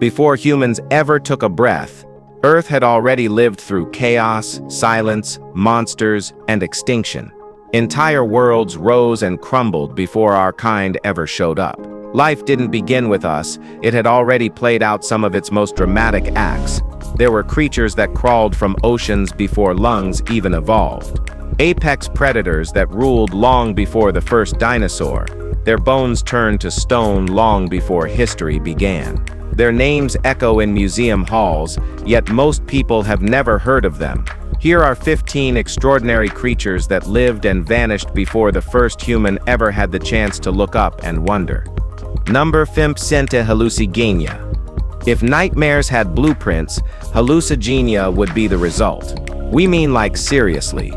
Before humans ever took a breath, Earth had already lived through chaos, silence, monsters, and extinction. Entire worlds rose and crumbled before our kind ever showed up. Life didn't begin with us, it had already played out some of its most dramatic acts. There were creatures that crawled from oceans before lungs even evolved. Apex predators that ruled long before the first dinosaur. Their bones turned to stone long before history began. Their names echo in museum halls, yet most people have never heard of them. Here are 15 extraordinary creatures that lived and vanished before the first human ever had the chance to look up and wonder. Number 5. Hallucigenia. If nightmares had blueprints, hallucigenia would be the result. We mean like seriously.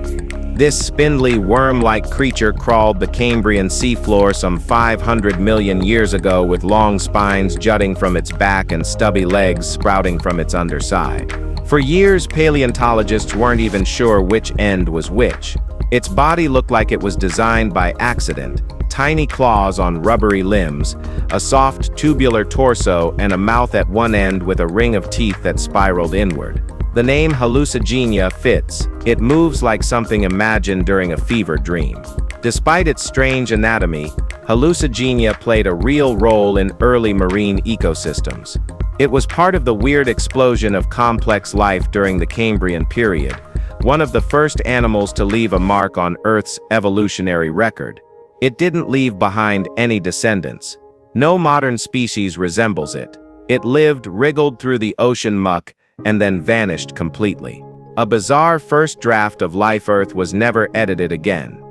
This spindly, worm-like creature crawled the Cambrian seafloor some 500 million years ago with long spines jutting from its back and stubby legs sprouting from its underside. For years, paleontologists weren't even sure which end was which. Its body looked like it was designed by accident. Tiny claws on rubbery limbs, a soft tubular torso, and a mouth at one end with a ring of teeth that spiraled inward. The name hallucigenia fits. It moves like something imagined during a fever dream. Despite its strange anatomy, hallucigenia played a real role in early marine ecosystems. It was part of the weird explosion of complex life during the Cambrian period, one of the first animals to leave a mark on Earth's evolutionary record. It didn't leave behind any descendants. No modern species resembles it. It lived, wriggled through the ocean muck, and then vanished completely. A bizarre first draft of life Earth was never edited again.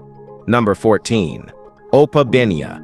Number 14. Opabinia.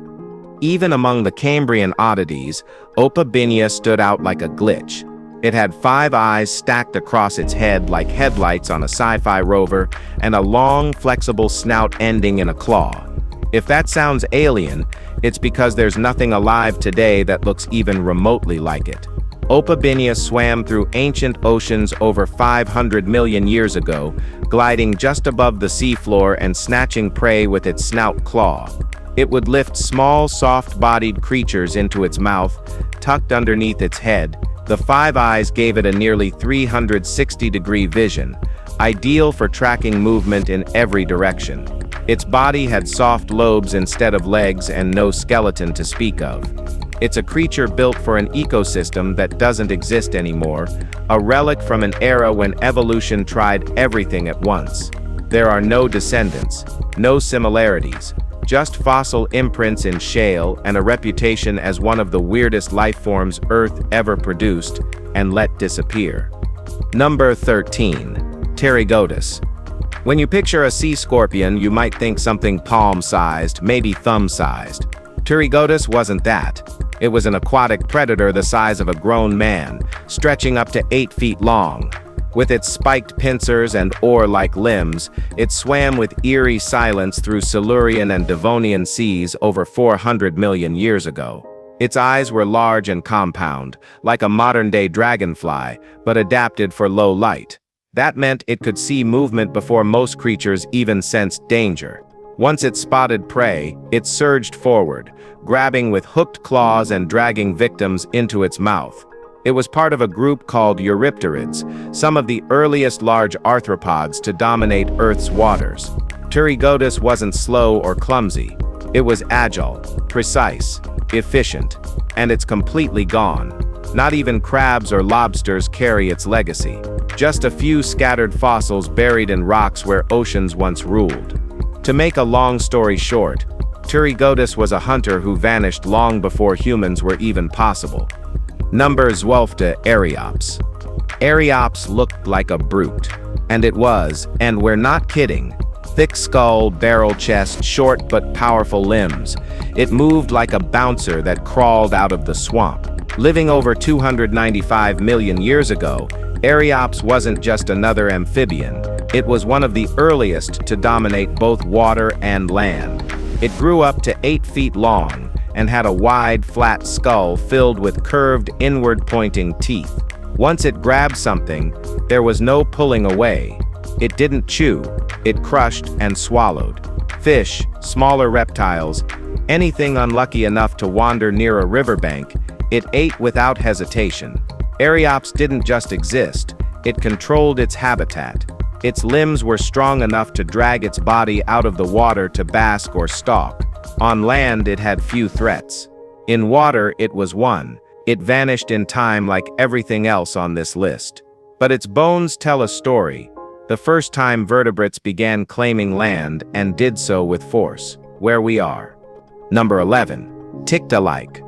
Even among the Cambrian oddities, Opabinia stood out like a glitch. It had 5 eyes stacked across its head like headlights on a sci-fi rover, and a long, flexible snout ending in a claw. If that sounds alien, it's because there's nothing alive today that looks even remotely like it. Opabinia swam through ancient oceans over 500 million years ago, gliding just above the seafloor and snatching prey with its snout claw. It would lift small, soft-bodied creatures into its mouth, tucked underneath its head. The 5 eyes gave it a nearly 360-degree vision, ideal for tracking movement in every direction. Its body had soft lobes instead of legs and no skeleton to speak of. It's a creature built for an ecosystem that doesn't exist anymore, a relic from an era when evolution tried everything at once. There are no descendants, no similarities, just fossil imprints in shale and a reputation as one of the weirdest life forms Earth ever produced and let disappear. Number 13. Pterygotus. When you picture a sea scorpion, you might think something palm-sized, maybe thumb-sized. Pterygotus wasn't that. It was an aquatic predator the size of a grown man, stretching up to 8 feet long. With its spiked pincers and oar-like limbs, it swam with eerie silence through Silurian and Devonian seas over 400 million years ago. Its eyes were large and compound, like a modern-day dragonfly, but adapted for low light. That meant it could see movement before most creatures even sensed danger. Once it spotted prey, it surged forward, grabbing with hooked claws and dragging victims into its mouth. It was part of a group called Eurypterids, some of the earliest large arthropods to dominate Earth's waters. Pterygotus wasn't slow or clumsy. It was agile, precise, efficient, and it's completely gone. Not even crabs or lobsters carry its legacy. Just a few scattered fossils buried in rocks where oceans once ruled. To make a long story short, Pterygotus was a hunter who vanished long before humans were even possible. Number 12. Archaeops. Archaeops looked like a brute. And it was, and we're not kidding. Thick skull, barrel chest, short but powerful limbs. It moved like a bouncer that crawled out of the swamp. Living over 295 million years ago, Archaeops wasn't just another amphibian. It was one of the earliest to dominate both water and land. It grew up to 8 feet long and had a wide, flat skull filled with curved, inward-pointing teeth. Once it grabbed something, there was no pulling away. It didn't chew, it crushed and swallowed. Fish, smaller reptiles, anything unlucky enough to wander near a riverbank, It ate without hesitation. Archaeops didn't just exist, it controlled its habitat. Its limbs were strong enough to drag its body out of the water to bask or stalk. On land, it had few threats. In water, it was one. It vanished in time like everything else on this list. But its bones tell a story. The first time vertebrates began claiming land and did so with force. Where we are. Number 11. Tiktaalik.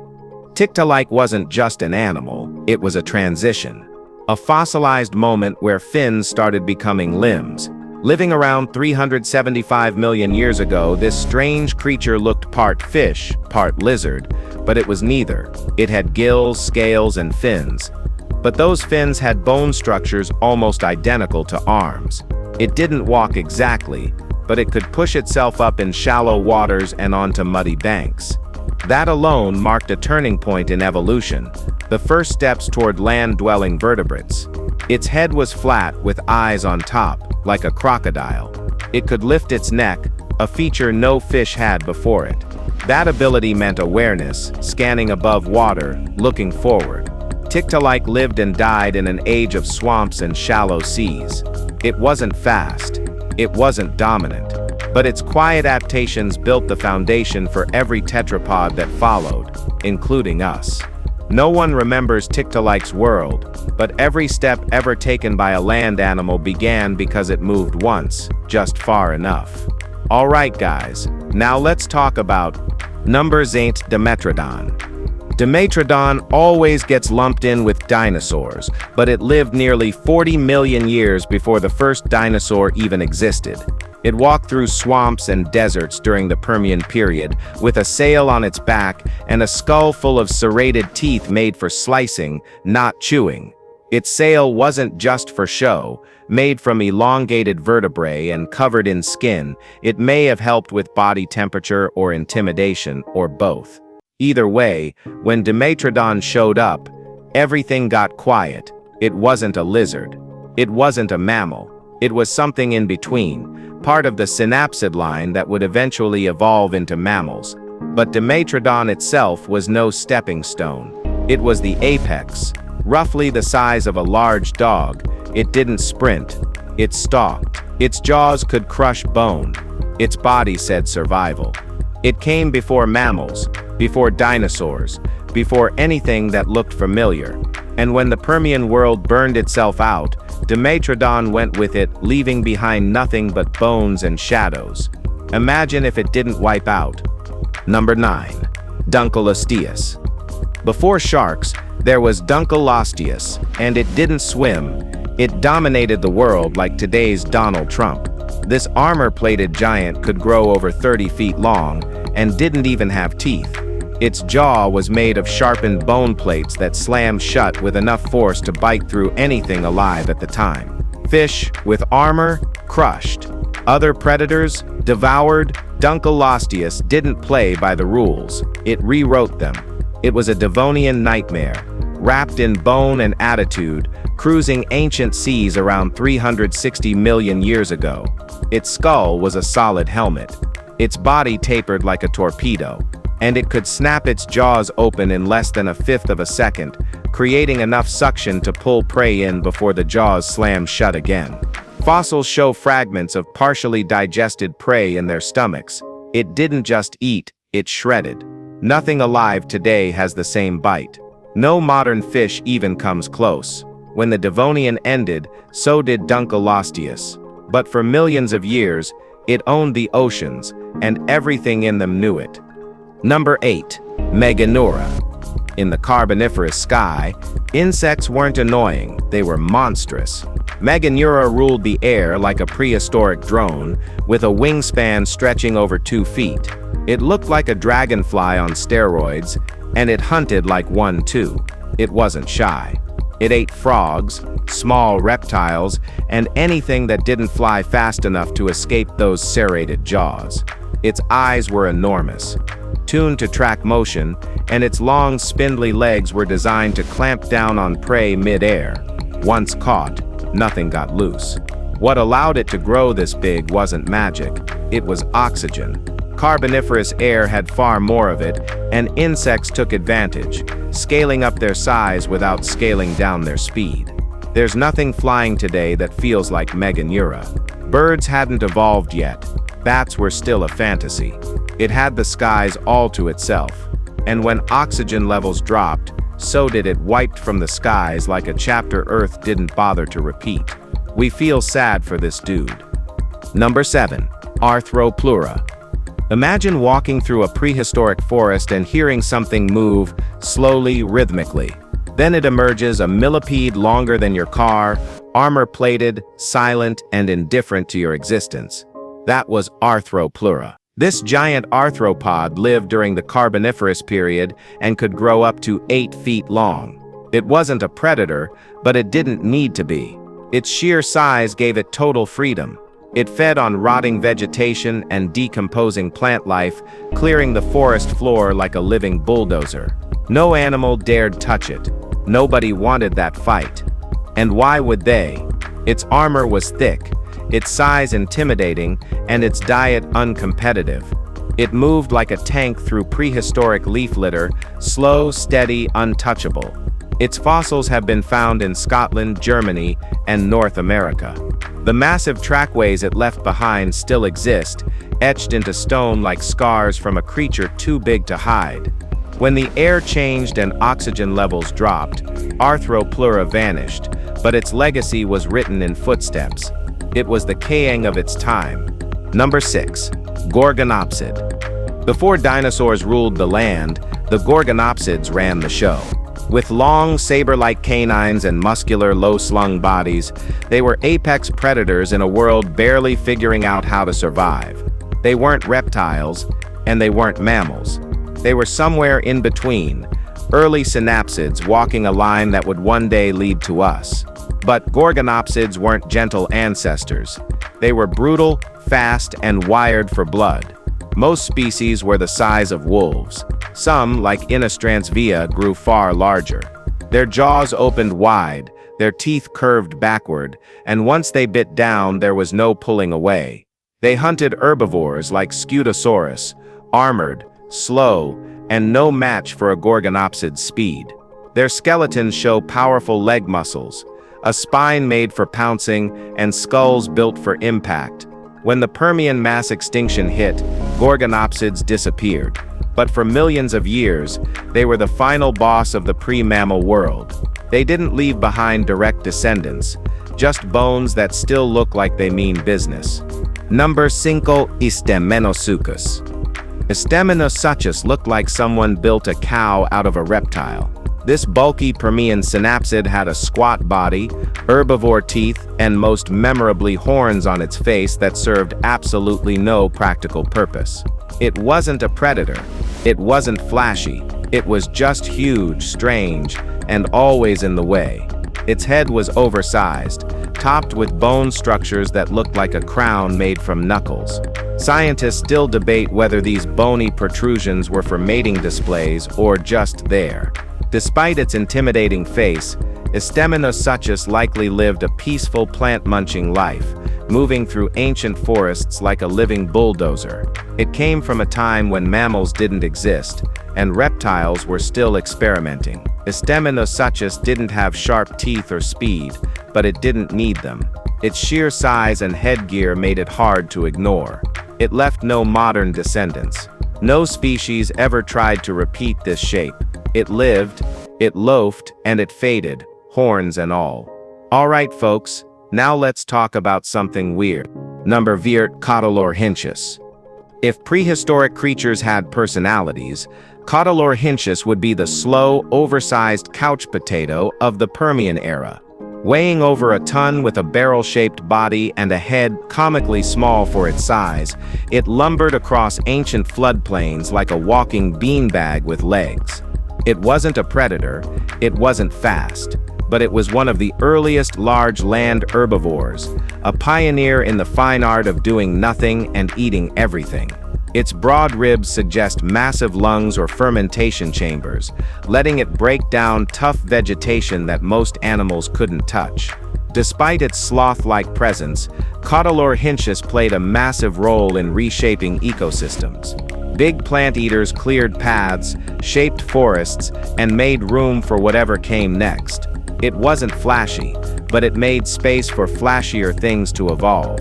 Tiktaalik wasn't just an animal, it was a transition. A fossilized moment where fins started becoming limbs. Living around 375 million years ago, this strange creature looked part fish, part lizard, but it was neither. It had gills, scales, and fins. But those fins had bone structures almost identical to arms. It didn't walk exactly, but it could push itself up in shallow waters and onto muddy banks. That alone marked a turning point in evolution, the first steps toward land-dwelling vertebrates. Its head was flat with eyes on top, like a crocodile. It could lift its neck, a feature no fish had before it. That ability meant awareness, scanning above water, looking forward. Tiktaalik lived and died in an age of swamps and shallow seas. It wasn't fast. It wasn't dominant. But its quiet adaptations built the foundation for every tetrapod that followed, including us. No one remembers Tiktaalik's world, but every step ever taken by a land animal began because it moved once, just far enough. Alright guys, now let's talk about number 8 Dimetrodon. Dimetrodon always gets lumped in with dinosaurs, but it lived nearly 40 million years before the first dinosaur even existed. It walked through swamps and deserts during the Permian period, with a sail on its back and a skull full of serrated teeth made for slicing, not chewing. Its sail wasn't just for show. Made from elongated vertebrae and covered in skin, it may have helped with body temperature or intimidation, or both. Either way, when Dimetrodon showed up, everything got quiet. It wasn't a lizard. It wasn't a mammal. It was something in between, part of the synapsid line that would eventually evolve into mammals. But Dimetrodon itself was no stepping stone. It was the apex, roughly the size of a large dog. It didn't sprint. It stalked. Its jaws could crush bone. Its body said survival. It came before mammals, before dinosaurs, before anything that looked familiar. And when the Permian world burned itself out, Dimetrodon went with it, leaving behind nothing but bones and shadows. Imagine if it didn't wipe out. Number 9. Dunkleosteus. Before sharks, there was Dunkleosteus, and it didn't swim. It dominated the world like today's Donald Trump. This armor-plated giant could grow over 30 feet long and didn't even have teeth. Its jaw was made of sharpened bone plates that slammed shut with enough force to bite through anything alive at the time. Fish, with armor, crushed. Other predators, devoured. Dunkleosteus didn't play by the rules. It rewrote them. It was a Devonian nightmare, wrapped in bone and attitude, cruising ancient seas around 360 million years ago. Its skull was a solid helmet. Its body tapered like a torpedo, and it could snap its jaws open in less than a fifth of a second, creating enough suction to pull prey in before the jaws slammed shut again. Fossils show fragments of partially digested prey in their stomachs. It didn't just eat, it shredded. Nothing alive today has the same bite. No modern fish even comes close. When the Devonian ended, so did Dunkleosteus. But for millions of years, it owned the oceans, and everything in them knew it. Number 8. Meganeura. In the Carboniferous sky, insects weren't annoying, they were monstrous. Meganeura ruled the air like a prehistoric drone, with a wingspan stretching over 2 feet. It looked like a dragonfly on steroids, and it hunted like one too. It wasn't shy. It ate frogs, small reptiles, and anything that didn't fly fast enough to escape those serrated jaws. Its eyes were enormous, tuned to track motion, and its long, spindly legs were designed to clamp down on prey mid-air. Once caught, nothing got loose. What allowed it to grow this big wasn't magic, it was oxygen. Carboniferous air had far more of it, and insects took advantage, scaling up their size without scaling down their speed. There's nothing flying today that feels like Meganeura. Birds hadn't evolved yet. Bats were still a fantasy. It had the skies all to itself. And when oxygen levels dropped, so did it, wiped from the skies like a chapter Earth didn't bother to repeat. We feel sad for this dude. Number 7. Arthropleura. Imagine walking through a prehistoric forest and hearing something move, slowly, rhythmically. Then it emerges, a millipede longer than your car, armor-plated, silent, and indifferent to your existence. That was Arthropleura. This giant arthropod lived during the Carboniferous period and could grow up to 8 feet long. It wasn't a predator, but it didn't need to be. Its sheer size gave it total freedom. It fed on rotting vegetation and decomposing plant life, clearing the forest floor like a living bulldozer. No animal dared touch it. Nobody wanted that fight. And why would they? Its armor was thick, its size intimidating, and its diet uncompetitive. It moved like a tank through prehistoric leaf litter, slow, steady, untouchable. Its fossils have been found in Scotland, Germany, and North America. The massive trackways it left behind still exist, etched into stone like scars from a creature too big to hide. When the air changed and oxygen levels dropped, Arthropleura vanished, but its legacy was written in footsteps. It was the Kayang of its time. Number 6. Gorgonopsid. Before dinosaurs ruled the land, the Gorgonopsids ran the show. With long, saber-like canines and muscular, low-slung bodies, they were apex predators in a world barely figuring out how to survive. They weren't reptiles, and they weren't mammals. They were somewhere in between, early synapsids walking a line that would one day lead to us. But Gorgonopsids weren't gentle ancestors. They were brutal, fast, and wired for blood. Most species were the size of wolves. Some, like Inostrantzvia, grew far larger. Their jaws opened wide, their teeth curved backward, and once they bit down, there was no pulling away. They hunted herbivores like Scutosaurus, armored, slow, and no match for a Gorgonopsid's speed. Their skeletons show powerful leg muscles, a spine made for pouncing, and skulls built for impact. When the Permian mass extinction hit, Gorgonopsids disappeared. But for millions of years, they were the final boss of the pre-mammal world. They didn't leave behind direct descendants, just bones that still look like they mean business. Number 5. Istemenosuchus. Istemenosuchus looked like someone built a cow out of a reptile. This bulky Permian synapsid had a squat body, herbivore teeth, and most memorably horns on its face that served absolutely no practical purpose. It wasn't a predator. It wasn't flashy. It was just huge, strange, and always in the way. Its head was oversized, topped with bone structures that looked like a crown made from knuckles. Scientists still debate whether these bony protrusions were for mating displays or just there. Despite its intimidating face, Istemenosuchus likely lived a peaceful plant-munching life, moving through ancient forests like a living bulldozer. It came from a time when mammals didn't exist, and reptiles were still experimenting. Istemenosuchus didn't have sharp teeth or speed, but it didn't need them. Its sheer size and headgear made it hard to ignore. It left no modern descendants. No species ever tried to repeat this shape. It lived, it loafed, and it faded, horns and all. Alright folks, now let's talk about something weird. Number 8. Cotylorhynchus. If prehistoric creatures had personalities, Cotylorhynchus would be the slow, oversized couch potato of the Permian era. Weighing over a ton with a barrel-shaped body and a head comically small for its size, it lumbered across ancient floodplains like a walking beanbag with legs. It wasn't a predator, it wasn't fast, but it was one of the earliest large land herbivores, a pioneer in the fine art of doing nothing and eating everything. Its broad ribs suggest massive lungs or fermentation chambers, letting it break down tough vegetation that most animals couldn't touch. Despite its sloth-like presence, Cotyloorhynchus played a massive role in reshaping ecosystems. Big plant eaters cleared paths, shaped forests, and made room for whatever came next. It wasn't flashy, but it made space for flashier things to evolve.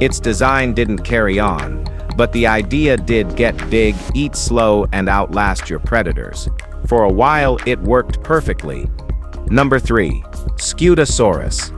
Its design didn't carry on, but the idea did: get big, eat slow, and outlast your predators. For a while, it worked perfectly. Number 3. Scutosaurus.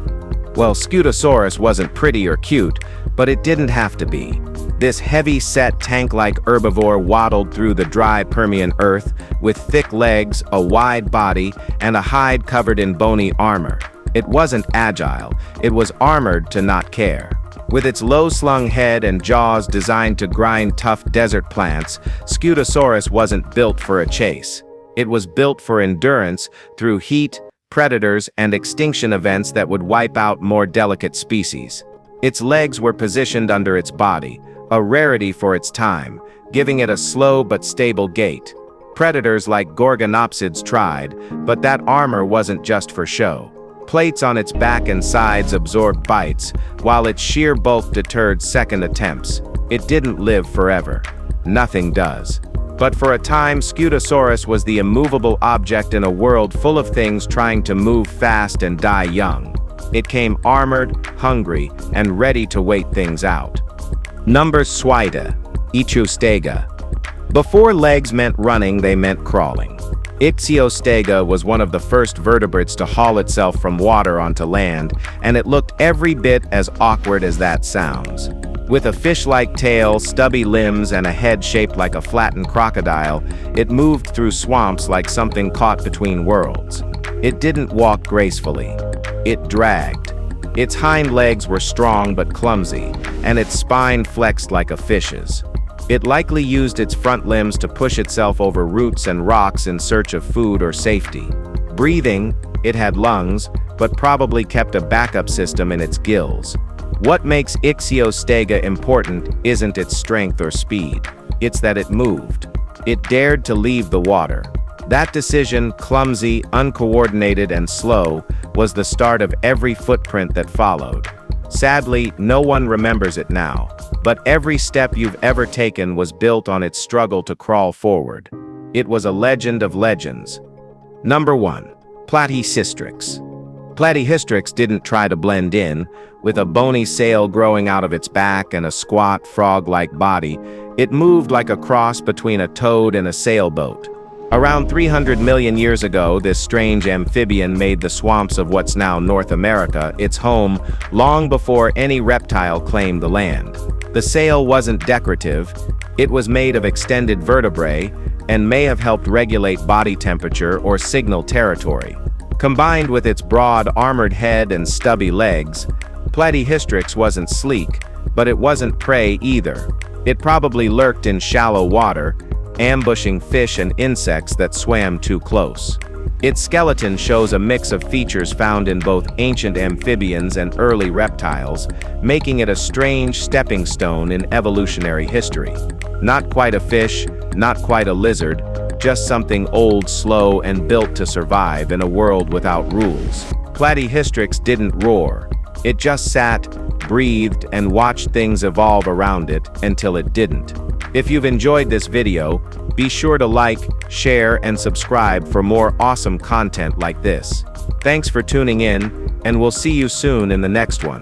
Well, Scutosaurus wasn't pretty or cute, but it didn't have to be. This heavy-set tank-like herbivore waddled through the dry Permian earth with thick legs, a wide body, and a hide covered in bony armor. It wasn't agile, it was armored to not care. With its low-slung head and jaws designed to grind tough desert plants, Scutosaurus wasn't built for a chase. It was built for endurance through heat, predators, and extinction events that would wipe out more delicate species. Its legs were positioned under its body, a rarity for its time, giving it a slow but stable gait. Predators like Gorgonopsids tried, but that armor wasn't just for show. Plates on its back and sides absorbed bites, while its sheer bulk deterred second attempts. It didn't live forever. Nothing does. But for a time, Scutosaurus was the immovable object in a world full of things trying to move fast and die young. It came armored, hungry, and ready to wait things out. Number 6. Ichthyostega. Before legs meant running, they meant crawling. Ichthyostega was one of the first vertebrates to haul itself from water onto land, and it looked every bit as awkward as that sounds. With a fish-like tail, stubby limbs, and a head shaped like a flattened crocodile, it moved through swamps like something caught between worlds. It didn't walk gracefully. It dragged. Its hind legs were strong but clumsy, and its spine flexed like a fish's. It likely used its front limbs to push itself over roots and rocks in search of food or safety. Breathing, it had lungs, but probably kept a backup system in its gills. What makes Ichthyostega important isn't its strength or speed. It's that it moved. It dared to leave the water. That decision, clumsy, uncoordinated, and slow, was the start of every footprint that followed. Sadly, no one remembers it now, but every step you've ever taken was built on its struggle to crawl forward. It was a legend of legends. Number 1. Prehistoryx. Prehistoryx didn't try to blend in. With a bony sail growing out of its back and a squat, frog-like body, it moved like a cross between a toad and a sailboat. Around 300 million years ago, this strange amphibian made the swamps of what's now North America its home long before any reptile claimed the land. The sail wasn't decorative, it was made of extended vertebrae and may have helped regulate body temperature or signal territory. Combined with its broad, armored head and stubby legs, Prehistoryx wasn't sleek, but it wasn't prey either. It probably lurked in shallow water, ambushing fish and insects that swam too close. Its skeleton shows a mix of features found in both ancient amphibians and early reptiles, making it a strange stepping stone in evolutionary history. Not quite a fish, not quite a lizard, just something old, slow, and built to survive in a world without rules. Prehistoryx didn't roar. It just sat, breathed, and watched things evolve around it until it didn't. If you've enjoyed this video, be sure to like, share, and subscribe for more awesome content like this. Thanks for tuning in, and we'll see you soon in the next one.